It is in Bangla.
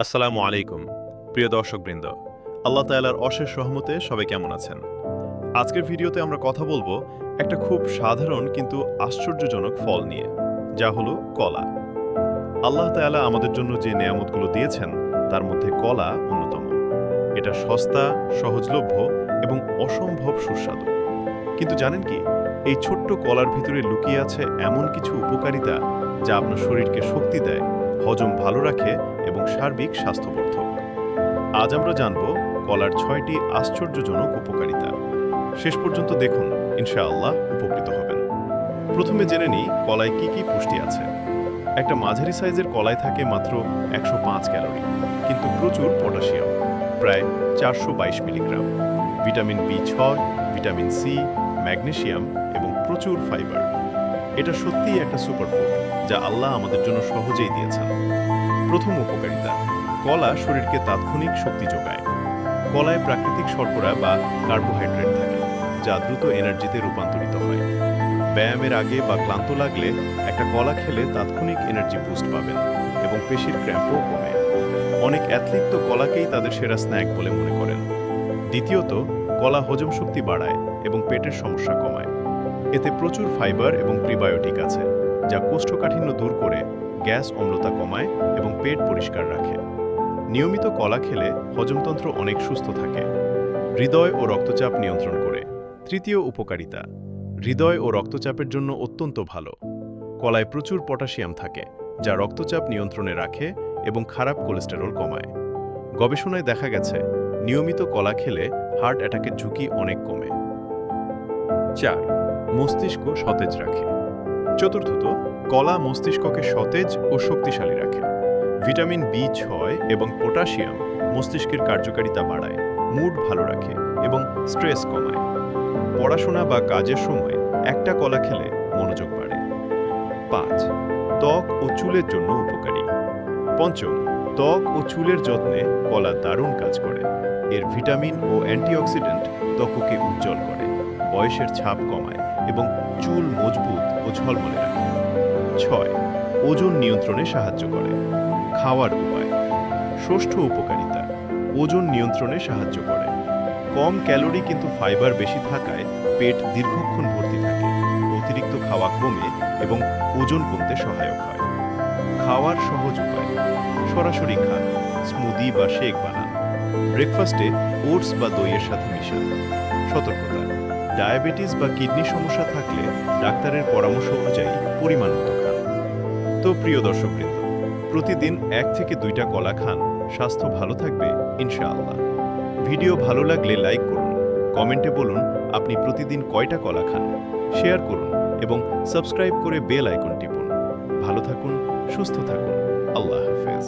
আসসালামু আলাইকুম প্রিয় দর্শকবৃন্দ, আল্লাহ তাআলার অশেষ রহমতে সবাই কেমন আছেন? আজকের ভিডিওতে আমরা কথা বলবো একটা খুব সাধারণ কিন্তু আশ্চর্যজনক ফল নিয়ে, যা হলো কলা। আল্লাহ তাআলা আমাদের জন্য যে নেয়ামতগুলো দিয়েছেন তার মধ্যে কলা অন্যতম। এটা সস্তা, সহজলভ্য এবং অসম্ভব সুস্বাদু। কিন্তু জানেন কি, এই ছোট্ট কলার ভিতরে লুকিয়ে আছে এমন কিছু উপকারিতা যা আপনার শরীরকে শক্তি দেয়, হজম ভালো রাখে এবং সার্বিক স্বাস্থ্যবর্ধক। আজ আমরা জানব কলার ৬টি আশ্চর্যজনক উপকারিতা। শেষ পর্যন্ত দেখুন, ইনশাআল্লাহ উপকৃত হবেন। প্রথমে জেনে নিই কলায় কি কি পুষ্টি আছে। একটা মাঝারি সাইজের কলায় থাকে মাত্র ১০৫ ক্যালোরি, কিন্তু প্রচুর পটাশিয়াম, প্রায় ৪২২ মিলিগ্রাম, ভিটামিন বি6, ভিটামিন সি, ম্যাগনেসিয়াম এবং প্রচুর ফাইবার। এটা সত্যিই একটা সুপারফুড যা আল্লাহ আমাদের জন্য সহজেই দিয়েছেন। প্রথম উপকারিতা, কলা শরীরকে তাৎক্ষণিক শক্তি যোগায়। কলায় প্রাকৃতিক শর্করা বা কার্বোহাইড্রেট থাকে, যা দ্রুত এনার্জিতে রূপান্তরিত হয়। ব্যায়ামের আগে বা ক্লান্ত লাগলে একটা কলা খেলে তাৎক্ষণিক এনার্জি বুস্ট পাবেন এবং পেশির ক্র্যাম্পও কমে। অনেক অ্যাথলিট তো কলাকেই তাদের সেরা স্ন্যাক বলে মনে করেন। দ্বিতীয়ত, কলা হজম শক্তি বাড়ায় এবং পেটের সমস্যা কমায়। এতে প্রচুর ফাইবার এবং প্রিবায়োটিক আছে, যা কোষ্ঠকাঠিন্য দূর করে, গ্যাস অম্লতা কমায় এবং পেট পরিষ্কার রাখে। নিয়মিত কলা খেলে হজমতন্ত্র অনেক সুস্থ থাকে। হৃদয় ও রক্তচাপ নিয়ন্ত্রণ করে। তৃতীয় উপকারিতা, হৃদয় ও রক্তচাপের জন্য অত্যন্ত ভালো। কলায় প্রচুর পটাশিয়াম থাকে, যা রক্তচাপ নিয়ন্ত্রণে রাখে এবং খারাপ কোলেস্টেরল কমায়। গবেষণায় দেখা গেছে নিয়মিত কলা খেলে হার্ট অ্যাটাকের ঝুঁকি অনেক কমে। ৪. মস্তিষ্ক সতেজ রাখে। চতুর্থত, কলা মস্তিষ্ককে সতেজ ও শক্তিশালী রাখে। ভিটামিন বি6 এবং পটাশিয়াম মস্তিষ্কের কার্যকারিতা বাড়ায়, মুড ভালো রাখে এবং স্ট্রেস কমায়। পড়াশোনা বা কাজের সময় একটা কলা খেলে মনোযোগ বাড়ে। ৫. ত্বক ও চুলের জন্য উপকারী। পঞ্চম, ত্বক ও চুলের যত্নে কলা দারুণ কাজ করে। এর ভিটামিন ও অ্যান্টিঅক্সিডেন্ট ত্বককে উজ্জ্বল করে, বয়সের ছাপ কমায় এবং চুল মজবুত ও ঝলমলে রাখে। ৬. ওজন নিয়ন্ত্রণে সাহায্য করে। খাওয়ার উপায়। ষষ্ঠ উপকারিতা, ওজন নিয়ন্ত্রণে সাহায্য করে। কম ক্যালোরি কিন্তু ফাইবার বেশি থাকায় পেট দীর্ঘক্ষণ ভর্তি থাকে, অতিরিক্ত খাওয়া কমে এবং ওজন কমতে সহায়ক হয়। খাওয়ার সহজ উপায়, সরাসরি খান, স্মুদি বা শেক বানান, ব্রেকফাস্টে ওটস বা দইয়ের সাথে মিশান। সতর্কতা, ডায়াবেটিস বা কিডনি সমস্যা থাকলে ডাক্তারের পরামর্শ অনুযায়ী পরিমাণ মতো খান। তো প্রিয় দর্শকবৃন্দ, প্রতিদিন ১ থেকে ২টা কলা খান, স্বাস্থ্য ভালো থাকবে ইনশাআল্লাহ। ভিডিও ভালো লাগলে লাইক করুন, কমেন্টে বলুন আপনি প্রতিদিন কয়টা কলা খান, শেয়ার করুন এবং সাবস্ক্রাইব করে বেল আইকন টিপুন। ভালো থাকুন, সুস্থ থাকুন। আল্লাহ হাফেজ।